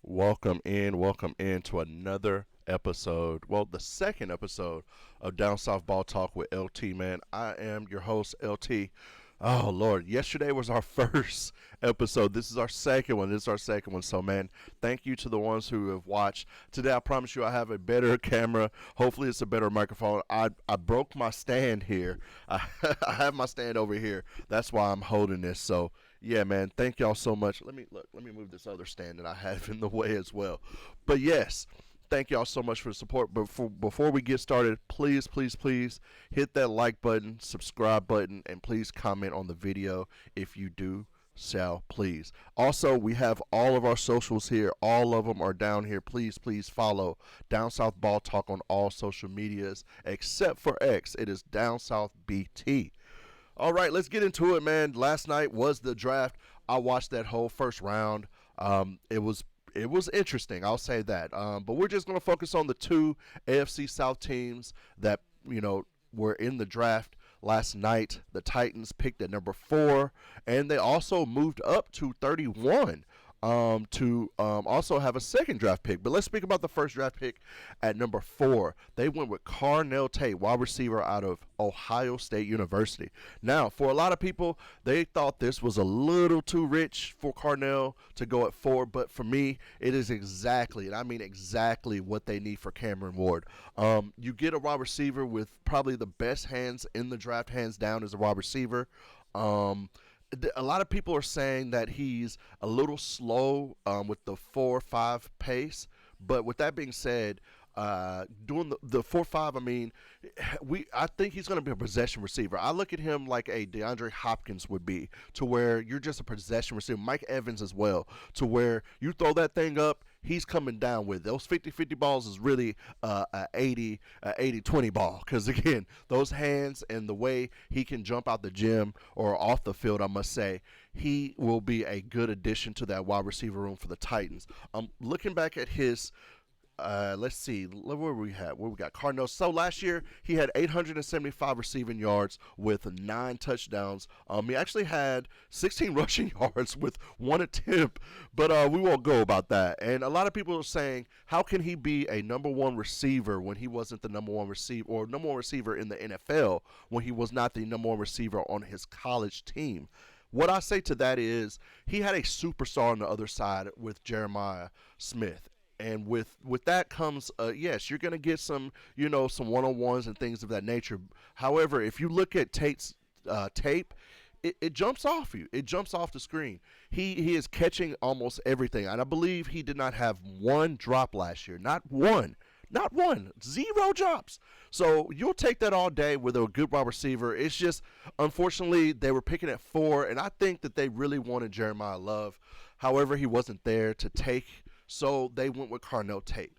Welcome in to another episode. Well, the second episode of Down South Ball Talk with LT, man. I am your host, LT. Oh, Lord. Yesterday was our first episode. This is our second one. So, man, thank you to the ones who have watched. Today, I promise you I have a better camera. Hopefully, it's a better microphone. I broke my stand here. I have my stand over here. That's why I'm holding this. So, yeah, man, thank y'all so much. Let me move this other stand that I have in the way as well. But, yes. Thank y'all so much for the support. But before we get started, please hit that like button, subscribe button, and please comment on the video if you do. Shall please. Also, we have all of our socials here. All of them are down here. Please follow Down South Ball Talk on all social medias except for X. It is Down South BT. All right, let's get into it, man. Last night was the draft. I watched that whole first round. It was interesting, I'll say that. But we're just going to focus on the two AFC South teams that, were in the draft last night. The Titans picked at number 4, and they also moved up to 31 to also have a second draft pick. But let's speak about the first draft pick at number 4. They went with Carnell Tate, wide receiver out of Ohio State University. Now, for a lot of people, they thought this was a little too rich for Carnell to go at 4, but for me, it is exactly, and I mean exactly, what they need for Cameron Ward. You get a wide receiver with probably the best hands in the draft, hands down, as a wide receiver. A lot of people are saying that he's a little slow with the 4.5 pace. But with that being said, doing the 4.5, I think he's going to be a possession receiver. I look at him like a DeAndre Hopkins would be, to where you're just a possession receiver. Mike Evans as well, to where you throw that thing up, he's coming down with those 50-50 balls. Is really a 80-20 ball, because again, those hands and the way he can jump out the gym or off the field, I must say, he will be a good addition to that wide receiver room for the Titans. Looking back at his let's see, where we got Cardinals. So last year he had 875 receiving yards with 9 touchdowns. He actually had 16 rushing yards with 1 attempt, but we won't go about that. And a lot of people are saying, how can he be a number 1 receiver when he wasn't the number 1 receiver, or number 1 receiver in the NFL when he was not the number 1 receiver on his college team? What I say to that is, he had a superstar on the other side with Jeremiah Smith. And with that comes, yes, you're going to get some, some one-on-ones and things of that nature. However, if you look at Tate's tape, it jumps off you. It jumps off the screen. He is catching almost everything. And I believe he did not have one drop last year. Not one. 0 drops. So you'll take that all day with a good wide receiver. It's just, unfortunately, they were picking at 4, and I think that they really wanted Jeremiah Love. However, he wasn't there to take, so they went with Carnell Tate.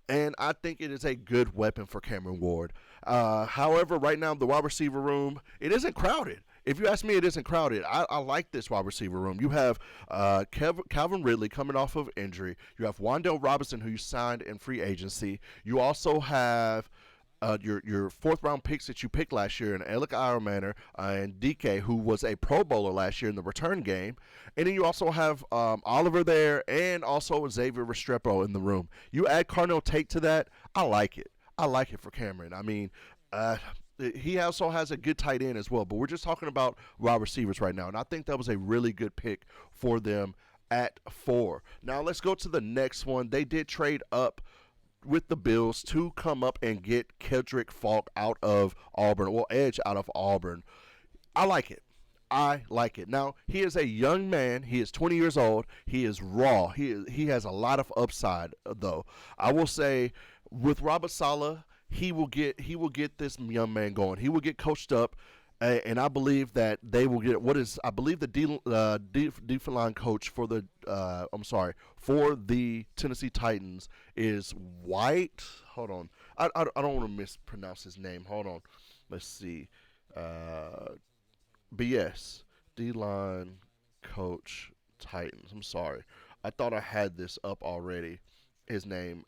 And I think it is a good weapon for Cameron Ward. However, right now, the wide receiver room, it isn't crowded. If you ask me, it isn't crowded. I like this wide receiver room. You have Calvin Ridley coming off of injury. You have Wan'Dale Robinson, who you signed in free agency. You also have your 4th round picks that you picked last year in Alec Ironmaner and DK, who was a Pro Bowler last year in the return game. And then you also have Oliver there, and also Xavier Restrepo in the room. You add Carnell Tate to that, I like it. I like it for Cameron. He also has a good tight end as well, but we're just talking about wide receivers right now, and I think that was a really good pick for them at 4. Now let's go to the next one. They did trade up with the Bills to come up and get Kendrick Falk out of Auburn, or edge out of Auburn. I like it. Now, he is a young man. He is 20 years old. He is raw. He has a lot of upside, though. I will say, with Robert Saleh, he will get this young man going. He will get coached up, and I believe that they will get the defensive line coach for the Tennessee Titans is White. Hold on, I don't want to mispronounce his name. Hold on, let's see. But yes, D-line coach Titans. I'm sorry, I thought I had this up already. His name,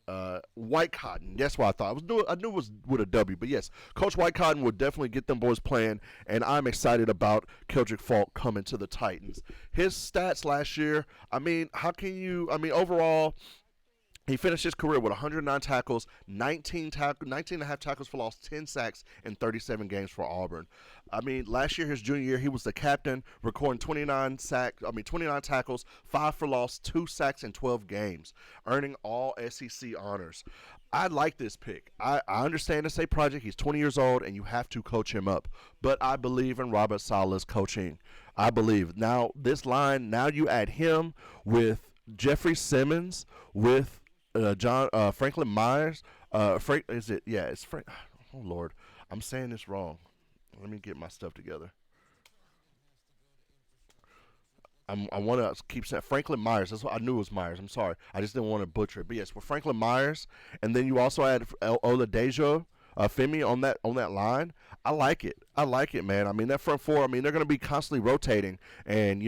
White Cotton. That's what I thought. I knew it was with a W, but yes, Coach White Cotton would definitely get them boys playing, and I'm excited about Kendrick Falk coming to the Titans. His stats last year, overall, He finished his career with 109 tackles, 19 and a half tackles for loss, 10 sacks in 37 games for Auburn. I mean, last year, his junior year, he was the captain, recording 29 tackles, 5 for loss, 2 sacks in 12 games, earning all SEC honors. I like this pick. I understand it's a project. He's 20 years old, and you have to coach him up. But I believe in Robert Saleh's coaching. I believe. Now, this line, now you add him with Jeffrey Simmons, with Franklin Myers. Frank, is it? Yeah, it's Frank. Oh Lord, I'm saying this wrong. Let me get my stuff together. I want to keep saying Franklin Myers. That's what I knew it was Myers. I'm sorry. I just didn't want to butcher it. But yes, with Franklin Myers, and then you also add Oladejo Femi on that line. I like it. I like it, man. I mean, that front four. I mean, they're going to be constantly rotating, and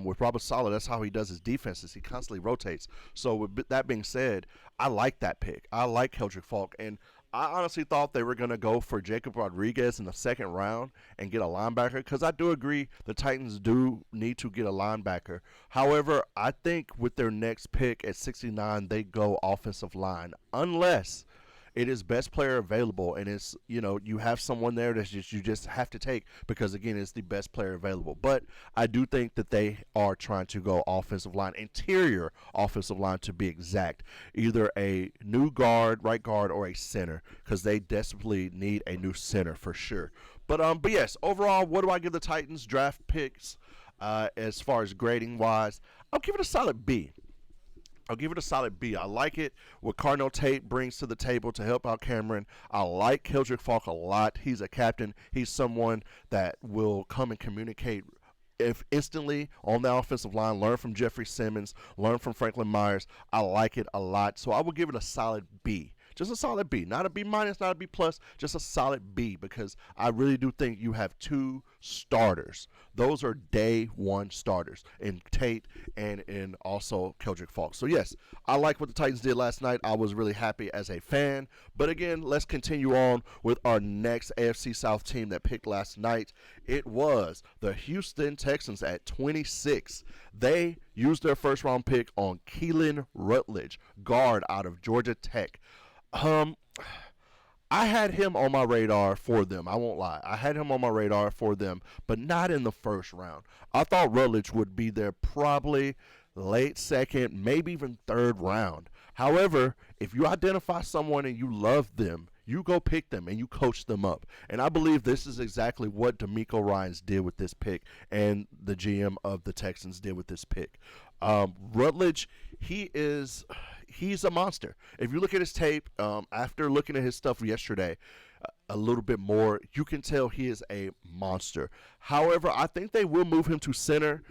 with Robert Saleh, that's how he does his defenses. He constantly rotates. So with that being said, I like that pick. I like Keldrick Falk, and I honestly thought they were going to go for Jacob Rodriguez in the second round and get a linebacker, because I do agree the Titans do need to get a linebacker. However, I think with their next pick at 69, they go offensive line, unless it is best player available, and it's you have someone there that you just have to take, because again it's the best player available. But I do think that they are trying to go offensive line, interior offensive line to be exact, either a new guard, right guard, or a center, because they desperately need a new center for sure. But yes, overall, what do I give the Titans draft picks as far as grading wise? I'll give it a solid B. I'll give it a solid B. I like it what Cardinal Tate brings to the table to help out Cameron. I like Keldrick Falk a lot. He's a captain. He's someone that will come and communicate if instantly on the offensive line. Learn from Jeffrey Simmons. Learn from Franklin Myers. I like it a lot. So I will give it a solid B. Just a solid B. Not a B minus, not a B plus, just a solid B, because I really do think you have two starters. Those are day one starters in Tate and in also Keldrick Falk. So yes, I like what the Titans did last night. I was really happy as a fan. But again, let's continue on with our next AFC South team that picked last night. It was the Houston Texans at 26. They used their first round pick on Keelan Rutledge, guard out of Georgia Tech. I had him on my radar for them. I won't lie. I had him on my radar for them, but not in the first round. I thought Rutledge would be there probably late second, maybe even third round. However, if you identify someone and you love them, you go pick them and you coach them up. And I believe this is exactly what D'Amico Ryans did with this pick, and the GM of the Texans did with this pick. Rutledge, he's a monster. If you look at his tape, after looking at his stuff yesterday a little bit more, you can tell he is a monster. However, I think they will move him to center.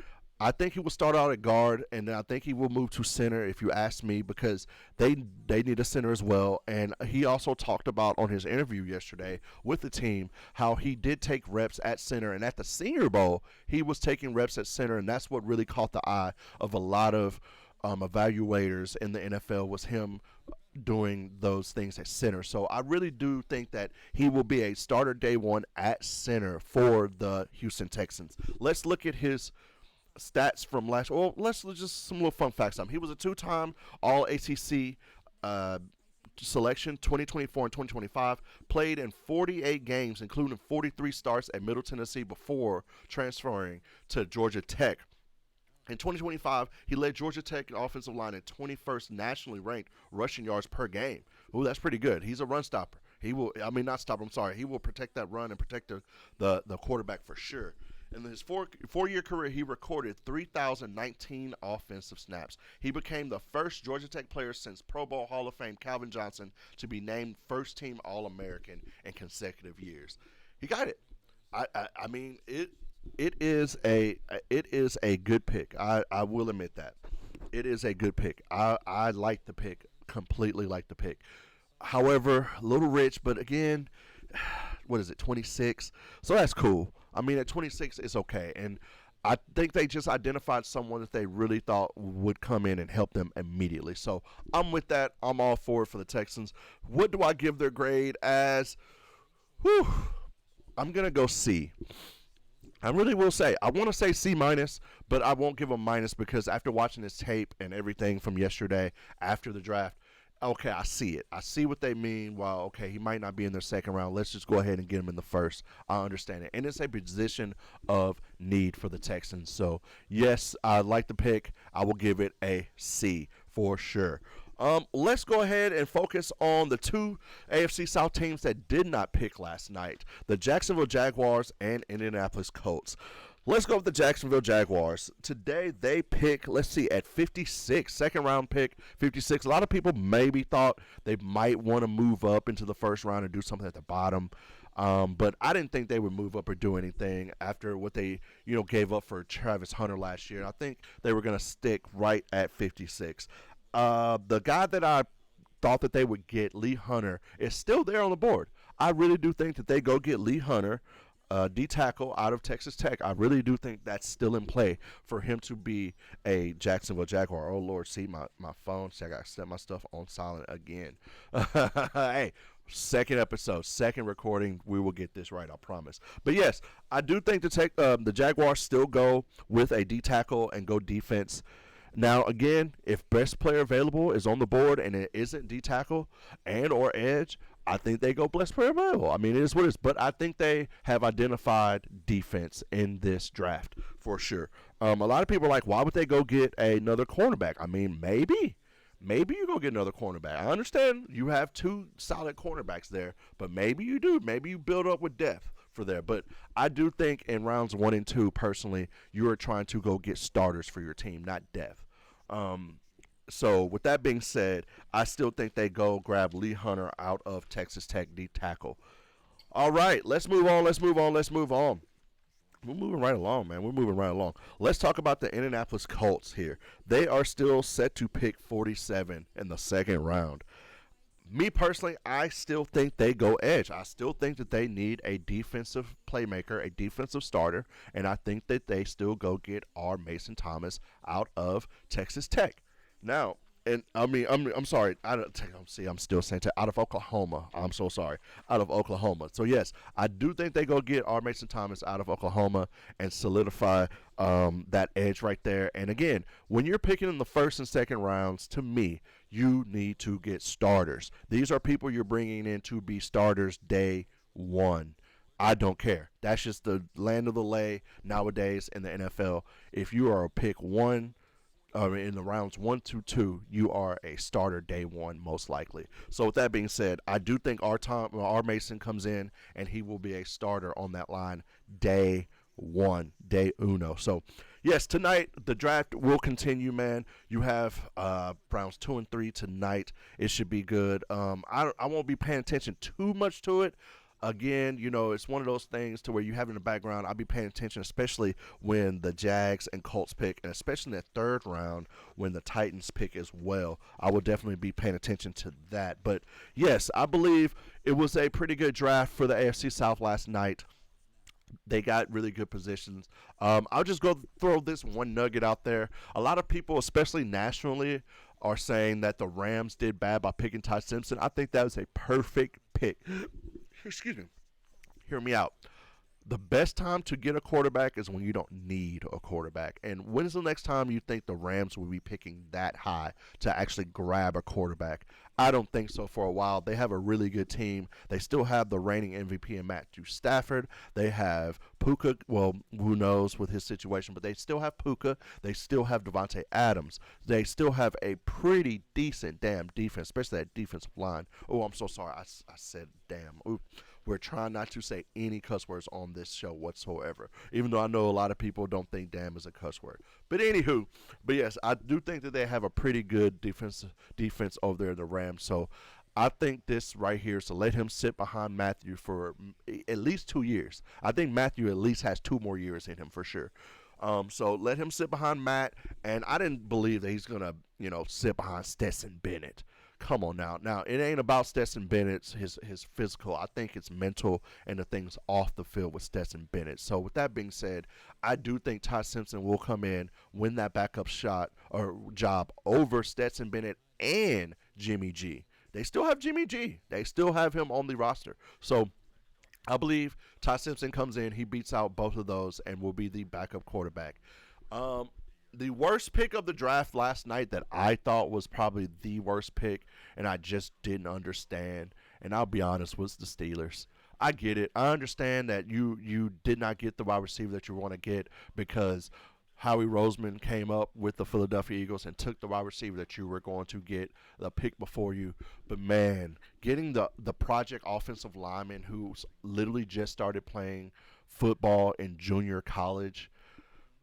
I think he will start out at guard, and I think he will move to center, if you ask me, because they need a center as well. And he also talked about on his interview yesterday with the team how he did take reps at center, and at the Senior Bowl he was taking reps at center, and that's what really caught the eye of a lot of evaluators in the NFL, was him doing those things at center. So I really do think that he will be a starter day one at center for the Houston Texans. Let's look at his stats from last. Well, let's just some little fun facts on him. He was a two-time All ACC selection, 2024 and 2025. Played in 48 games, including 43 starts at Middle Tennessee before transferring to Georgia Tech. In 2025, he led Georgia Tech offensive line in 21st nationally ranked rushing yards per game. Ooh, that's pretty good. He's a run stopper. He will, I mean, not stopper, I'm sorry. He will protect that run and protect the quarterback for sure. In his four-year career, he recorded 3,019 offensive snaps. He became the first Georgia Tech player since Pro Bowl Hall of Fame Calvin Johnson to be named first-team All-American in consecutive years. He got it. I mean, it is a good pick. I will admit that. It is a good pick. I like the pick, completely like the pick. However, a little rich, but again, what is it, 26? So that's cool. I mean, at 26, it's okay. And I think they just identified someone that they really thought would come in and help them immediately. So I'm with that. I'm all for it for the Texans. What do I give their grade as? Whew, I'm going to go C. I really will say, I want to say C minus, but I won't give a minus, because after watching this tape and everything from yesterday after the draft, Okay, I see it. I see what they mean. Well, okay, he might not be in their second round. Let's just go ahead and get him in the first. I understand it. And it's a position of need for the Texans. So, yes, I like the pick. I will give it a C for sure. Let's go ahead and focus on the two AFC South teams that did not pick last night, the Jacksonville Jaguars and Indianapolis Colts. Let's go with the Jacksonville Jaguars. Today they pick, let's see, at 56, second round pick, 56. A lot of people maybe thought they might want to move up into the first round and do something at the bottom. But I didn't think they would move up or do anything after what they, gave up for Travis Hunter last year. I think they were going to stick right at 56. The guy that I thought that they would get, Lee Hunter, is still there on the board. I really do think that they go get Lee Hunter, D tackle out of Texas Tech. I really do think that's still in play for him to be a Jacksonville Jaguar. Oh Lord, see my phone. See, I got to set my stuff on silent again. Hey, second episode, second recording. We will get this right, I promise. But yes, I do think the Jaguars still go with a D tackle and go defense. Now, again, if best player available is on the board and it isn't D tackle and or edge, I think they go best player available. I mean, it is what it is. But I think they have identified defense in this draft for sure. A lot of people are like, why would they go get another cornerback? I mean, maybe. Maybe you go get another cornerback. I understand you have two solid cornerbacks there, but maybe you do. Maybe you build up with depth for there. But I do think in rounds 1 and 2, personally, you are trying to go get starters for your team, not depth. So with that being said, I still think they go grab Lee Hunter out of Texas Tech D tackle. All right, let's move on. Let's move on. Let's move on. We're moving right along, man. We're moving right along. Let's talk about the Indianapolis Colts here. They are still set to pick 47 in the second round. Me personally, I still think they go edge. I still think that they need a defensive playmaker, a defensive starter, and I think that they still go get R. Mason Thomas out of Texas Tech. Now, and I mean, I'm sorry. I'm still saying out of Oklahoma. I'm so sorry. Out of Oklahoma. So yes, I do think they go get R. Mason Thomas out of Oklahoma and solidify that edge right there. And again, when you're picking in the first and second rounds, to me, you need to get starters. These are people you're bringing in to be starters day one. I don't care. That's just the land of the lay nowadays in the NFL. If you are a pick one, in the rounds 1 to 2, you are a starter day one, most likely. So with that being said, I do think R. Mason comes in and he will be a starter on that line day one, day uno. So yes, tonight the draft will continue, man. You have rounds 2 and 3 tonight. It should be good. I won't be paying attention too much to it. Again, it's one of those things to where you have in the background. I'll be paying attention, especially when the Jags and Colts pick, and especially in the third round when the Titans pick as well. I will definitely be paying attention to that. But yes, I believe it was a pretty good draft for the AFC South last night. They got really good positions. I'll just go throw this one nugget out there. A lot of people, especially nationally, are saying that the Rams did bad by picking Ty Simpson. I think that was a perfect pick. Excuse me. Hear me out. The best time to get a quarterback is when you don't need a quarterback. And when is the next time you think the Rams will be picking that high to actually grab a quarterback? I don't think so for a while. They have a really good team. They still have the reigning MVP in Matthew Stafford. They have Puka. Well, who knows with his situation, but they still have Puka. They still have Devontae Adams. They still have a pretty decent damn defense, especially that defensive line. Oh, I'm so sorry. I said damn. Ooh. We're trying not to say any cuss words on this show whatsoever, even though I know a lot of people don't think damn is a cuss word. But yes, I do think that they have a pretty good defense over there in the Rams. So I think this right here is to let him sit behind Matthew for at least 2 years. I think Matthew at least has 2 more years in him for sure. So let him sit behind Matt, and I didn't believe that he's going to, sit behind Stetson Bennett. Come on now. Now, it ain't about Stetson Bennett's his physical. I think it's mental and the things off the field with Stetson Bennett. So with that being said, I do think Ty Simpson will come in, win that backup shot or job over Stetson Bennett and Jimmy G. They still have Jimmy G. They still have him on the roster. So I believe Ty Simpson comes in, he beats out both of those, and will be the backup quarterback. The worst pick of the draft last night that I thought was probably the worst pick, and I just didn't understand, and I'll be honest, was the Steelers. I get it. I understand that you did not get the wide receiver that you want to get because Howie Roseman came up with the Philadelphia Eagles and took the wide receiver that you were going to get the pick before you. But man, getting the project offensive lineman who's literally just started playing football in junior college.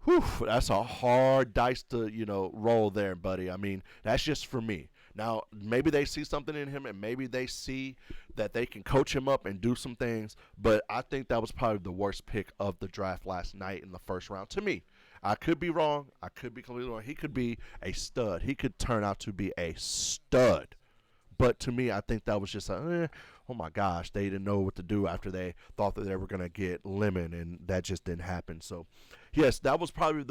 Whew, that's a hard dice to, roll there, buddy. I mean, that's just for me. Now, maybe they see something in him and maybe they see that they can coach him up and do some things, but I think that was probably the worst pick of the draft last night in the first round to me. I could be wrong. I could be completely wrong. He could be a stud. He could turn out to be a stud. But to me, I think that was just oh my gosh, they didn't know what to do after they thought that they were going to get Lemon, and that just didn't happen. So, yes, that was probably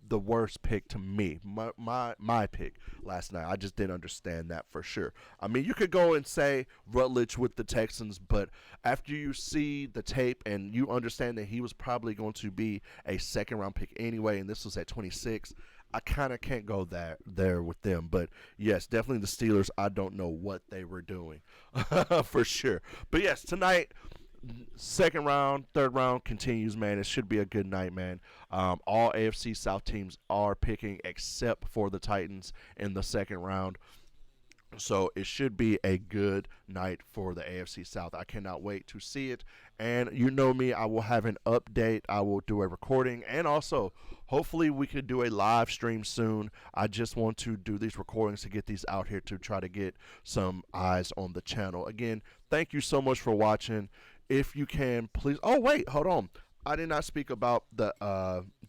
the worst pick to me, my pick last night. I just didn't understand that for sure. I mean, you could go and say Rutledge with the Texans, but after you see the tape and you understand that he was probably going to be a second-round pick anyway, and this was at 26, I kind of can't go there with them. But, yes, definitely the Steelers, I don't know what they were doing for sure. But, yes, tonight, second round, third round continues, man. It should be a good night, man. All AFC South teams are picking except for the Titans in the second round. So it should be a good night for the AFC South. I cannot wait to see it. And you know me, I will have an update. I will do a recording. And also, hopefully we could do a live stream soon. I just want to do these recordings to get these out here to try to get some eyes on the channel. Again, thank you so much for watching. If you can, please. Oh, wait, hold on. I did not speak about the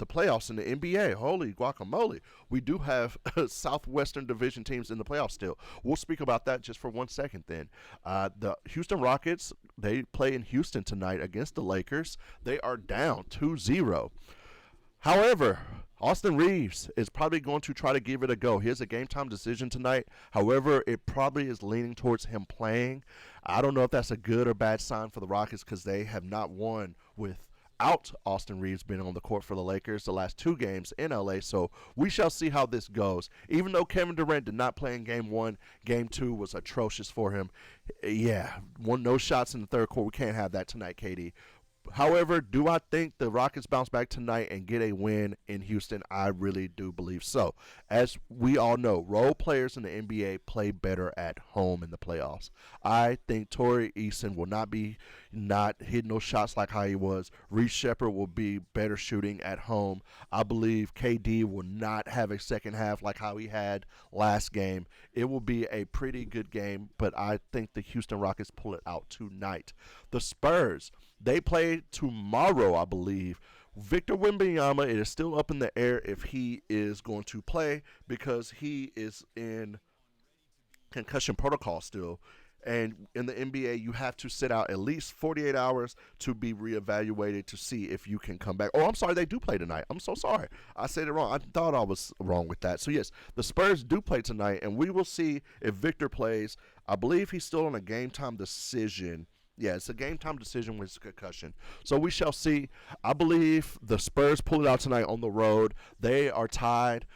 playoffs in the NBA. Holy guacamole. We do have Southwestern Division teams in the playoffs still. We'll speak about that just for 1 second then. The Houston Rockets, they play in Houston tonight against the Lakers. They are down 2-0. However, Austin Reeves is probably going to try to give it a go. He has a game-time decision tonight. However, it probably is leaning towards him playing. I don't know if that's a good or bad sign for the Rockets because they have not won without Austin Reeves being on the court for the Lakers the last 2 games in LA. So we shall see how this goes. Even though Kevin Durant did not play in Game 1, Game 2 was atrocious for him. Yeah, no shots in the third quarter. We can't have that tonight, KD. However, do I think the Rockets bounce back tonight and get a win in Houston? I really do believe so. As we all know, role players in the NBA play better at home in the playoffs. I think Torrey Eason will not hitting those shots like how he was. Reece Shepard will be better shooting at home. I believe KD will not have a second half like how he had last game. It will be a pretty good game, but I think the Houston Rockets pull it out tonight. The Spurs, they play tomorrow, I believe. Victor Wembanyama, it is still up in the air if he is going to play because he is in concussion protocol still. And in the NBA, you have to sit out at least 48 hours to be reevaluated to see if you can come back. Oh, I'm sorry, they do play tonight. I'm so sorry. I said it wrong. I thought I was wrong with that. So, yes, the Spurs do play tonight, and we will see if Victor plays. I believe he's still on a game-time decision. Yeah, it's a game-time decision with his concussion. So we shall see. I believe the Spurs pull it out tonight on the road. They are tied.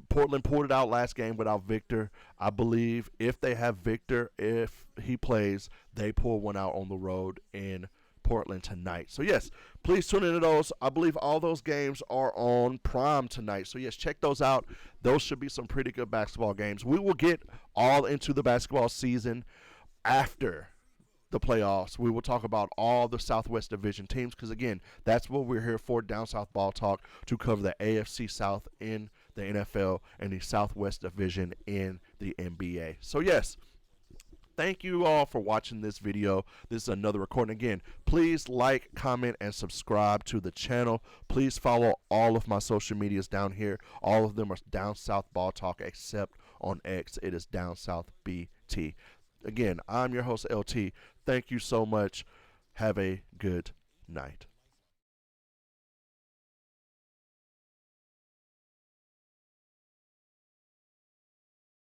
Portland pulled it out last game without Victor. I believe if they have Victor, if he plays, they pull one out on the road in Portland tonight. So, yes, please tune into those. I believe all those games are on Prime tonight. So, yes, check those out. Those should be some pretty good basketball games. We will get all into the basketball season after the playoffs. We will talk about all the Southwest Division teams because, again, that's what we're here for, Down South Ball Talk, to cover the AFC South in the NFL and the Southwest Division in the NBA. So, yes, thank you all for watching this video. This is another recording. Again, please like, comment, and subscribe to the channel. Please follow all of my social medias down here. All of them are Down South Ball Talk except on X. It is Down South BT. Again, I'm your host, LT. Thank you so much. Have a good night.